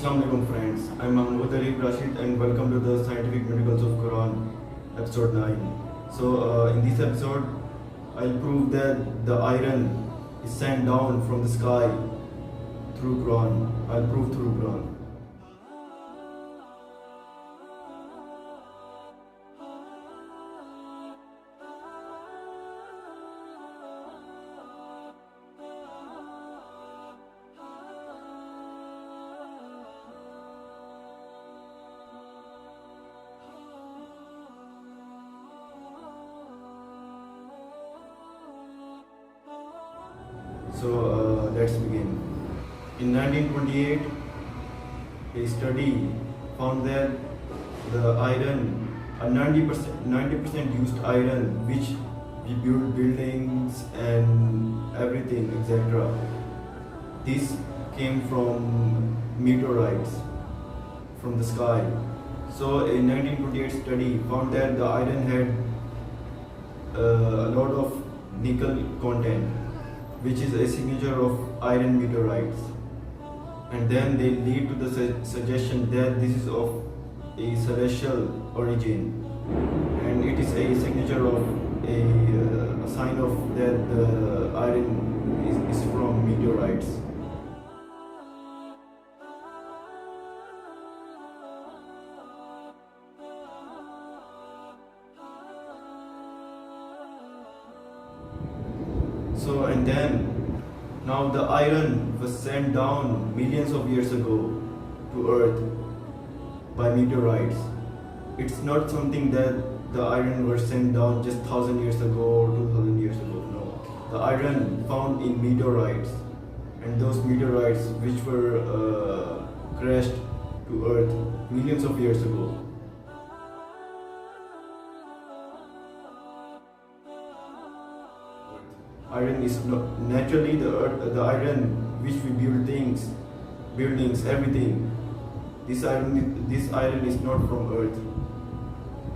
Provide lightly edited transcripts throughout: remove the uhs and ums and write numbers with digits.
Assalamu alaikum friends, I'm Areeb Rashid and welcome to the Scientific Miracles of Quran episode 9. In this episode I'll prove that the iron is sent down from the sky through Quran. I'll prove through Quran. Let's begin. In 1928, a study found that the iron, a 90% used iron, which we build buildings and everything, etc. This came from meteorites from the sky. So, a 1928 study found that the iron had a lot of nickel content, which is a signature of iron meteorites, and then they lead to the suggestion that this is of a celestial origin, and it is a signature of a sign of that the iron is from meteorites. And then, now the iron was sent down millions of years ago to Earth by meteorites. It's not something that the iron was sent down just 1,000 years ago or 2,000 years ago. No, the iron found in meteorites, and those meteorites which were crashed to Earth millions of years ago. Iron is not naturally the iron which we build things, buildings, everything. This iron is not from Earth.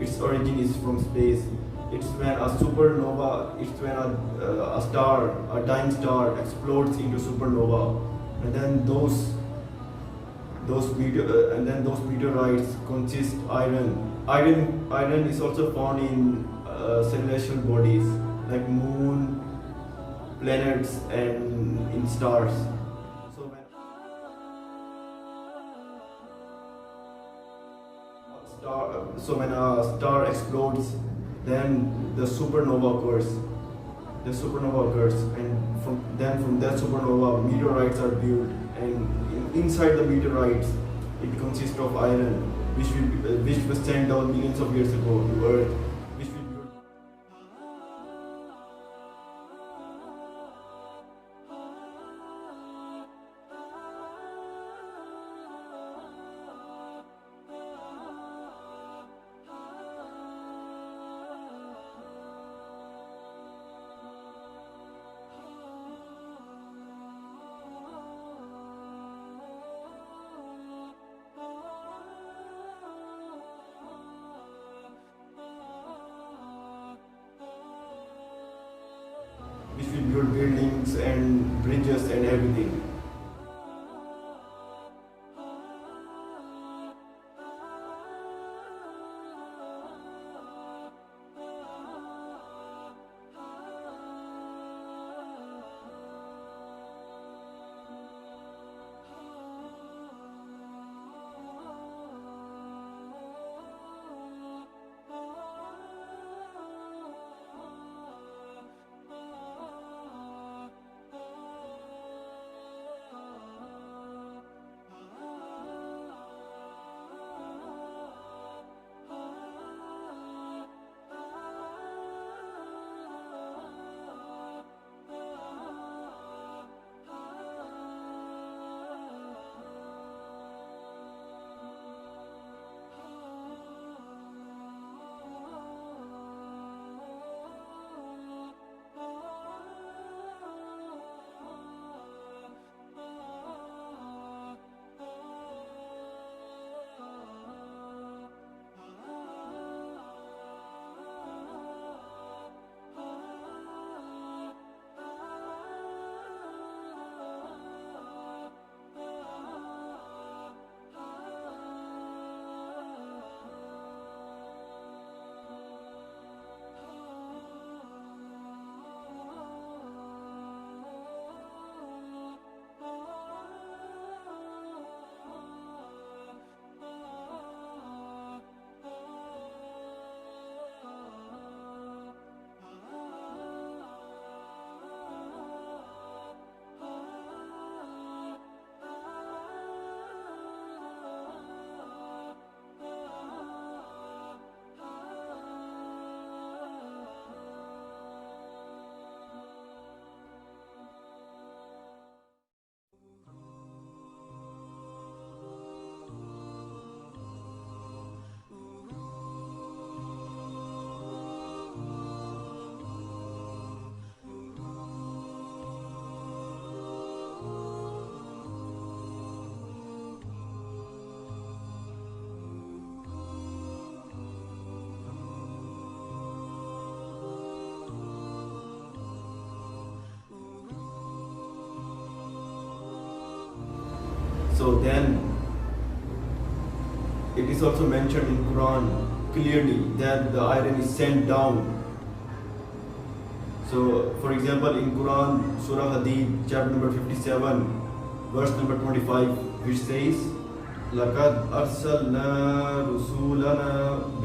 Its origin is from space. It's when a supernova, it's when a dying star explodes into supernova, and then those meteorites consist iron. Iron is also found in celestial bodies like moon, planets, and in stars. So when a star explodes, then the supernova occurs. And from that supernova, meteorites are built, and inside the meteorites, it consists of iron, which was sent down millions of years ago to Earth. Which will build buildings and bridges and everything. So then it is also mentioned in Quran clearly that the iron is sent down. So for example, in Quran, Surah Hadid, chapter number 57, verse number 25, which says, لَقَدْ أَرْسَلْنَا رُسُولَنَا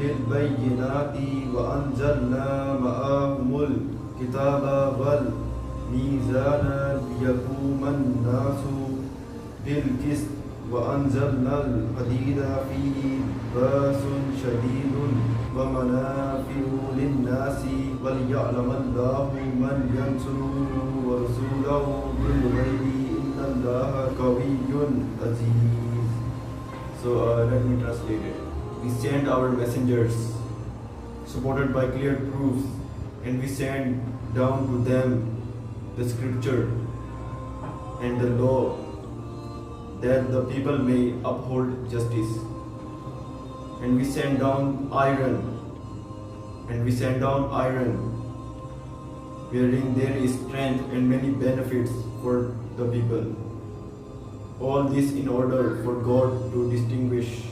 بِالْبَيِّنَاتِ وَأَنزَلْنَا مَعَهُمُ الْكِتَابَ وَالْمِيزَانَ لِيَقُومَ النَّاسُ بِالْقِسْطِ وَأَنزَلْنَا الْحَدِيدَ فِيهِ بَأْسٌ شَدِيدٌ وَمَنَافِعُ لِلنَّاسِ وَلِيَعْلَمَ اللَّهُ مَنْ يَنْصُرُهُ وَرَسُولَهُ بِالْغَيْبِ إِنَّ اللَّهَ قَوِيٌّ عَزِيزٌ. So let me translate it. We send our messengers supported by clear proofs, and we send down to them the scripture and the law, that the people may uphold justice. And we send down iron, wherein there is strength and many benefits for the people. All this in order for God to distinguish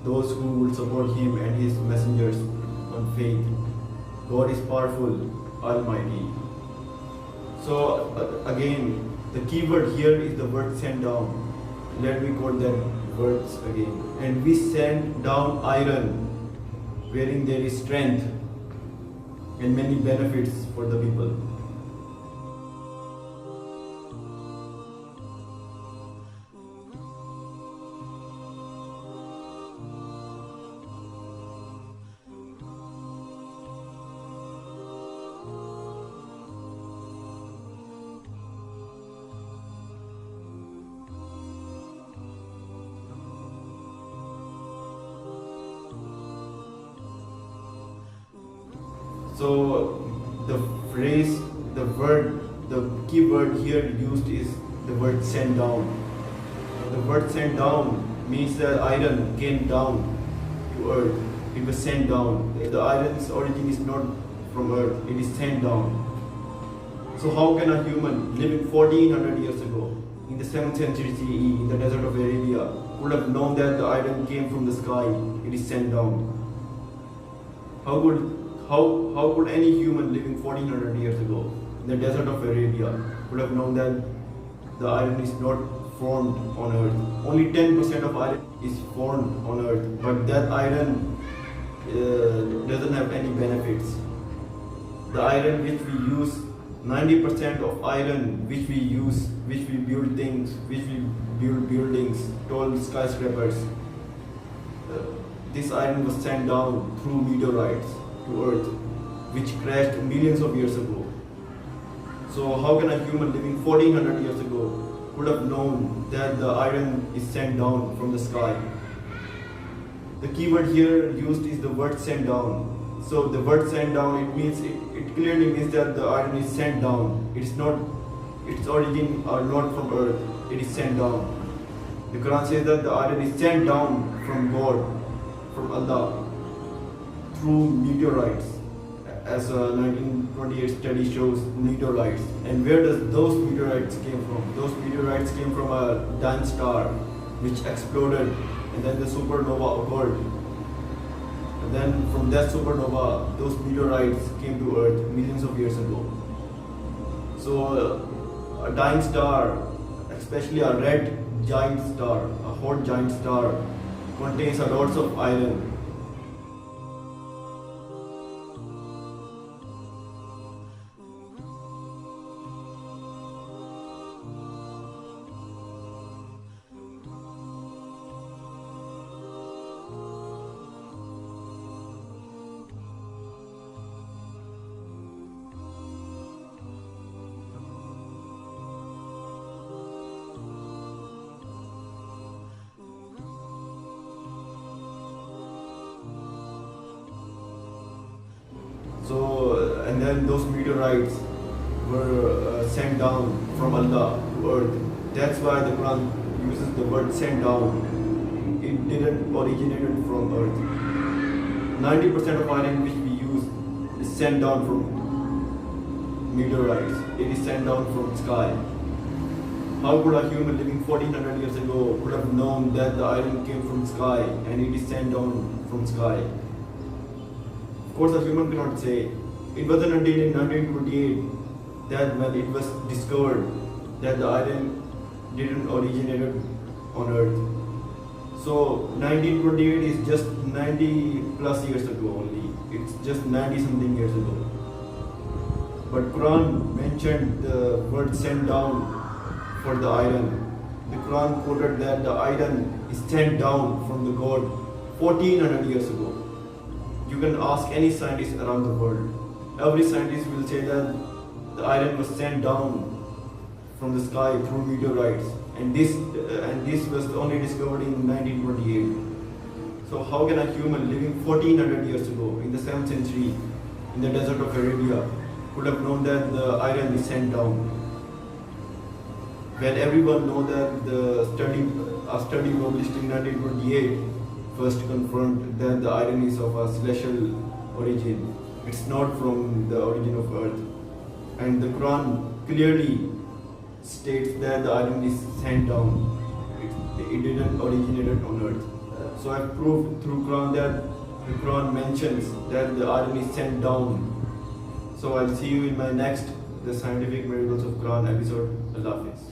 those who will support Him and His messengers on faith. God is powerful, almighty. So again, the key word here is the word send down. Let me quote that words again. And we send down iron, wherein there is strength and many benefits for the people. So the phrase, the key word here used is the word send down. The word send down means that iron came down to earth. It was sent down. The iron's origin is not from earth, it is sent down. So how can a human living 1400 years ago, in the 7th century CE, in the desert of Arabia, could have known that the iron came from the sky, it is sent down? How could any human living 1400 years ago in the desert of Arabia would have known that the iron is not formed on earth? Only 10% of iron is formed on earth, but that iron doesn't have any benefits. The iron which we use, 90% of iron which we use, which we build buildings, tall skyscrapers, this iron was sent down through meteorites to earth, which crashed millions of years ago. So how can a human living 1400 years ago could have known that the iron is sent down from the sky? The keyword here used is the word sent down. So the word sent down, it clearly means that the iron is sent down. Its origin are not from earth, it is sent down. The Quran says that the iron is sent down from God, from Allah, through meteorites, as a 1928 study shows, meteorites. And where does those meteorites came from? Those meteorites came from a dying star which exploded, and then the supernova occurred. And then from that supernova, those meteorites came to Earth millions of years ago. So a dying star, especially a red giant star, a hot giant star, contains a lots of iron. So, and then those meteorites were sent down from Allah to earth. That's why the Quran uses the word sent down. It didn't originate from earth. 90% of iron which we use is sent down from meteorites. It is sent down from sky. How could a human living 1400 years ago could have known that the iron came from sky and it is sent down from sky? Of course, a human cannot say. It wasn't until in 1928 that when it was discovered that the iron didn't originate on Earth. So 1928 is just 90 plus years ago only. It's just 90 something years ago. But Quran mentioned the word sent down for the iron. The Quran quoted that the iron is sent down from the God 1400 years ago. You can ask any scientist around the world. Every scientist will say that the iron was sent down from the sky through meteorites, and this was only discovered in 1928. So how can a human living 1400 years ago in the 7th century in the desert of Arabia could have known that the iron is sent down? When everyone knows that a study published in 1928 first confirmed that the iron is of a celestial origin. It's not from the origin of Earth. And the Quran clearly states that the iron is sent down. It didn't originate on Earth. So I've proved through Quran that the Quran mentions that the iron is sent down. So I'll see you in my next The Scientific Miracles of Quran episode. Allah Hafiz.